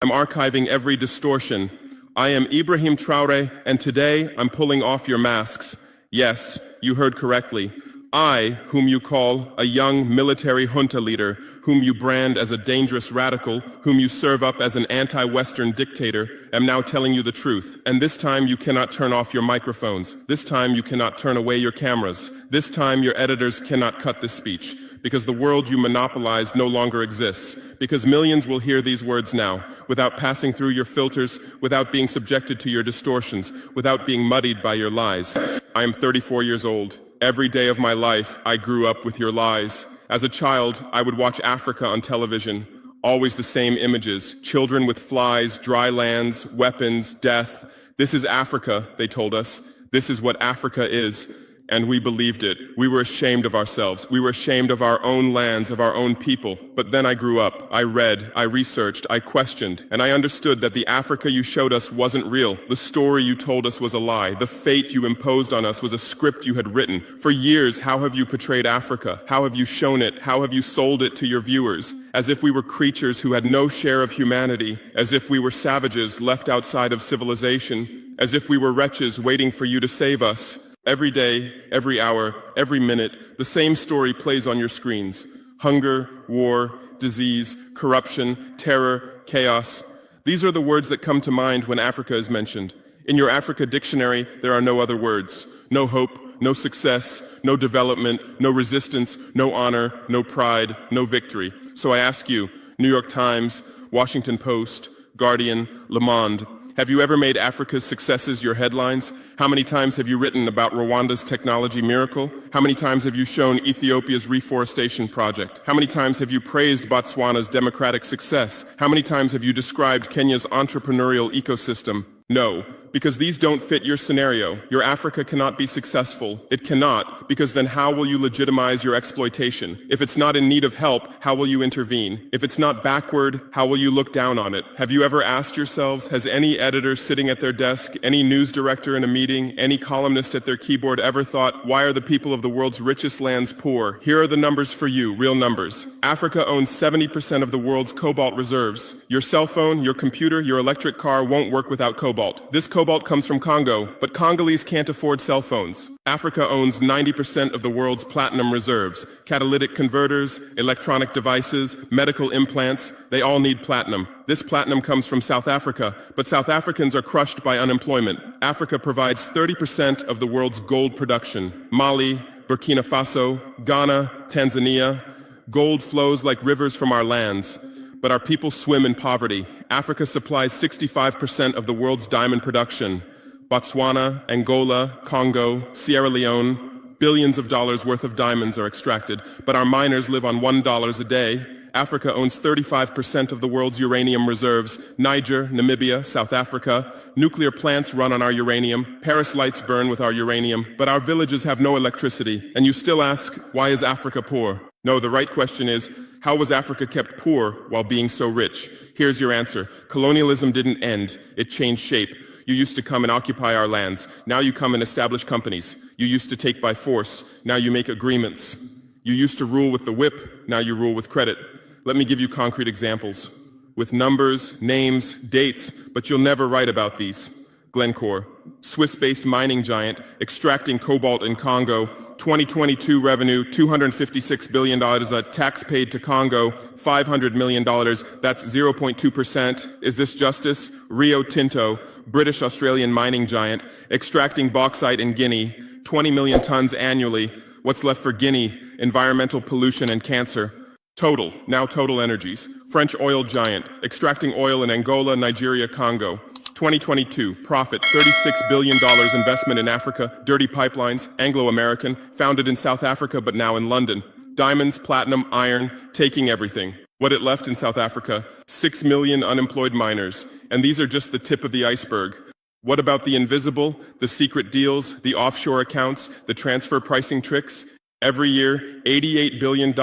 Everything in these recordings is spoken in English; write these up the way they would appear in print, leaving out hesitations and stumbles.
I'm archiving every distortion. I am Ibrahim Traore, and today I'm pulling off your masks. Yes, you heard correctly. I, whom you call a young military junta leader, whom you brand as a dangerous radical, whom you serve up as an anti-Western dictator, am now telling you the truth. And this time you cannot turn off your microphones. This time you cannot turn away your cameras. This time your editors cannot cut this speech. Because the world you monopolize no longer exists. Because millions will hear these words now, without passing through your filters, without being subjected to your distortions, without being muddied by your lies. I am 34 years old. Every day of my life, I grew up with your lies. As a child, I would watch Africa on television. Always the same images. Children with flies, dry lands, weapons, death. This is Africa, they told us. This is what Africa is. And we believed it. We were ashamed of ourselves. We were ashamed of our own lands, of our own people. But then I grew up. I read, I researched, I questioned, and I understood that the Africa you showed us wasn't real. The story you told us was a lie. The fate you imposed on us was a script you had written. For years, how have you portrayed Africa? How have you shown it? How have you sold it to your viewers? As if we were creatures who had no share of humanity, as if we were savages left outside of civilization, as if we were wretches waiting for you to save us. Every day, every hour, every minute, the same story plays on your screens. Hunger, war, disease, corruption, terror, chaos. These are the words that come to mind when Africa is mentioned. In your Africa dictionary, there are no other words. No hope, no success, no development, no resistance, no honor, no pride, no victory. So I ask you, New York Times, Washington Post, Guardian, Le Monde, have you ever made Africa's successes your headlines? How many times have you written about Rwanda's technology miracle? How many times have you shown Ethiopia's reforestation project? How many times have you praised Botswana's democratic success? How many times have you described Kenya's entrepreneurial ecosystem? No, because these don't fit your scenario. Your Africa cannot be successful. It cannot, because then how will you legitimize your exploitation? If it's not in need of help, how will you intervene? If it's not backward, how will you look down on it? Have you ever asked yourselves, has any editor sitting at their desk, any news director in a meeting, any columnist at their keyboard ever thought, why are the people of the world's richest lands poor? Here are the numbers for you, real numbers. Africa owns 70% of the world's cobalt reserves. Your cell phone, your computer, your electric car won't work without cobalt. This cobalt comes from Congo, but Congolese can't afford cell phones. Africa owns 90% of the world's platinum reserves. Catalytic converters, electronic devices, medical implants, they all need platinum. This platinum comes from South Africa, but South Africans are crushed by unemployment. Africa provides 30% of the world's gold production. Mali, Burkina Faso, Ghana, Tanzania. Gold flows like rivers from our lands. But our people swim in poverty. Africa supplies 65% of the world's diamond production. Botswana, Angola, Congo, Sierra Leone, billions of dollars worth of diamonds are extracted, but our miners live on $1 a day. Africa owns 35% of the world's uranium reserves. Niger, Namibia, South Africa. Nuclear plants run on our uranium. Paris lights burn with our uranium, but our villages have no electricity. And you still ask, why is Africa poor? No, the right question is, how was Africa kept poor while being so rich? Here's your answer. Colonialism didn't end. It changed shape. You used to come and occupy our lands. Now you come and establish companies. You used to take by force. Now you make agreements. You used to rule with the whip. Now you rule with credit. Let me give you concrete examples. With numbers, names, dates, but you'll never write about these. Glencore, Swiss-based mining giant, extracting cobalt in Congo. 2022 revenue, $256 billion, a tax paid to Congo, $500 million, that's 0.2%. Is this justice? Rio Tinto, British-Australian mining giant, extracting bauxite in Guinea, 20 million tons annually. What's left for Guinea? Environmental pollution and cancer. Total, now Total Energies, French oil giant, extracting oil in Angola, Nigeria, Congo. 2022, profit, $36 billion investment in Africa, dirty pipelines, Anglo-American, founded in South Africa but now in London. Diamonds, platinum, iron, taking everything. What it left in South Africa, 6 million unemployed miners. And these are just the tip of the iceberg. What about the invisible, the secret deals, the offshore accounts, the transfer pricing tricks? Every year, $88 billion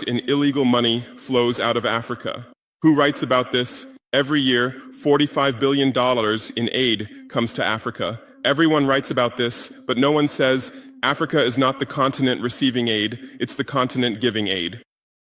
in illegal money flows out of Africa. Who writes about this? Every year, $45 billion in aid comes to Africa. Everyone writes about this, but no one says Africa is not the continent receiving aid, it's the continent giving aid.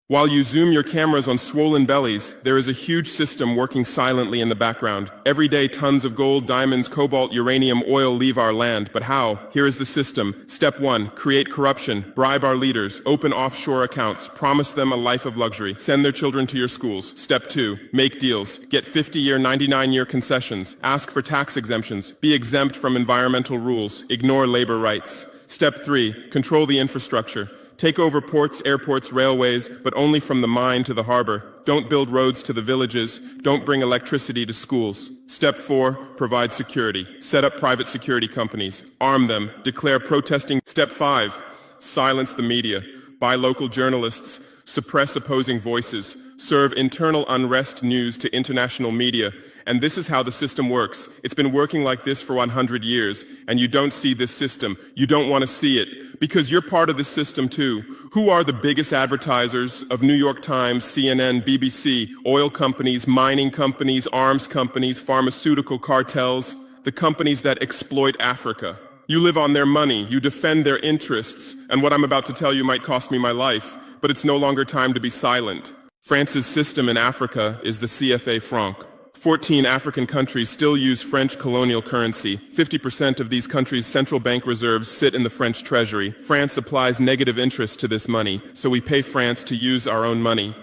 While you zoom your cameras on swollen bellies, there is a huge system working silently in the background. Every day, tons of gold, diamonds, cobalt, uranium, oil leave our land. But how? Here is the system. Step 1, create corruption, bribe our leaders, open offshore accounts, promise them a life of luxury, send their children to your schools. Step 2, make deals, get 50-year, 99-year concessions, ask for tax exemptions, be exempt from environmental rules, ignore labor rights. Step 3, control the infrastructure. Take over ports, airports, railways, but only from the mine to the harbor. Don't build roads to the villages. Don't bring electricity to schools. Step 4, provide security. Set up private security companies. Arm them. Declare protesting. Step 5, silence the media. Buy local journalists. Suppress opposing voices. Serve internal unrest news to international media. And this is how the system works. It's been working like this for 100 years, and you don't see this system. You don't want to see it, because you're part of this system too. Who are the biggest advertisers of New York Times, CNN, BBC, oil companies, mining companies, arms companies, pharmaceutical cartels, the companies that exploit Africa? You live on their money, you defend their interests, and what I'm about to tell you might cost me my life, but it's no longer time to be silent. France's system in Africa is the CFA franc. 14 African countries still use French colonial currency. 50% of these countries' central bank reserves sit in the French treasury. France applies negative interest to this money, so we pay France to use our own money.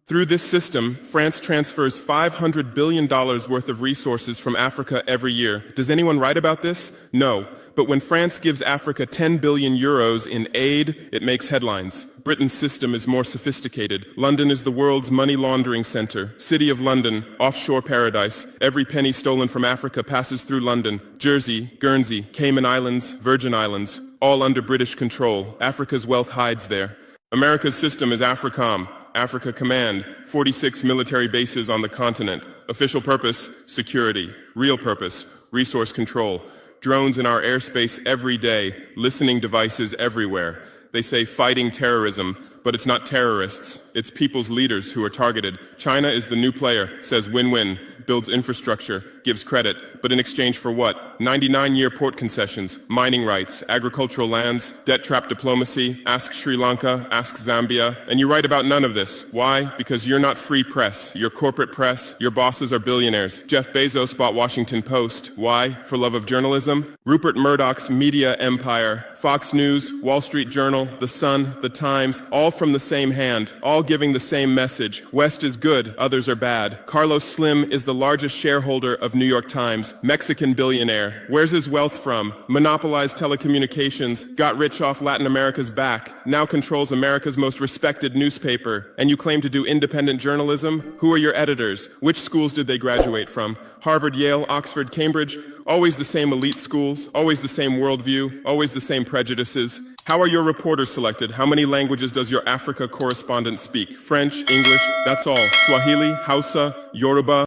Through this system, France transfers $500 billion worth of resources from Africa every year. Does anyone write about this? No. But when France gives Africa 10 billion euros in aid, it makes headlines. Britain's system is more sophisticated. London is the world's money laundering center. City of London, offshore paradise. Every penny stolen from Africa passes through London. Jersey, Guernsey, Cayman Islands, Virgin Islands, all under British control. Africa's wealth hides there. America's system is AFRICOM. Africa Command, 46 military bases on the continent. Official purpose, security. Real purpose, resource control. Drones in our airspace every day, listening devices everywhere. They say fighting terrorism, but it's not terrorists. It's people's leaders who are targeted. China is the new player, says win-win, builds infrastructure, gives credit, but in exchange for what? 99-year port concessions, mining rights, agricultural lands, debt trap diplomacy, ask Sri Lanka, ask Zambia, and you write about none of this. Why? Because you're not free press. You're corporate press. Your bosses are billionaires. Jeff Bezos bought Washington Post. Why? For love of journalism? Rupert Murdoch's media empire, Fox News, Wall Street Journal, The Sun, The Times, all from the same hand, all giving the same message. West is good, others are bad. Carlos Slim is the largest shareholder of New York Times, Mexican billionaire. Where's his wealth from? Monopolized telecommunications, got rich off Latin America's back, now controls America's most respected newspaper. And you claim to do independent journalism? Who are your editors? Which schools did they graduate from? Harvard, Yale, Oxford, Cambridge? Always the same elite schools, always the same worldview, always the same prejudices. How are your reporters selected? How many languages does your Africa correspondent speak? French, English, that's all. Swahili, Hausa, Yoruba.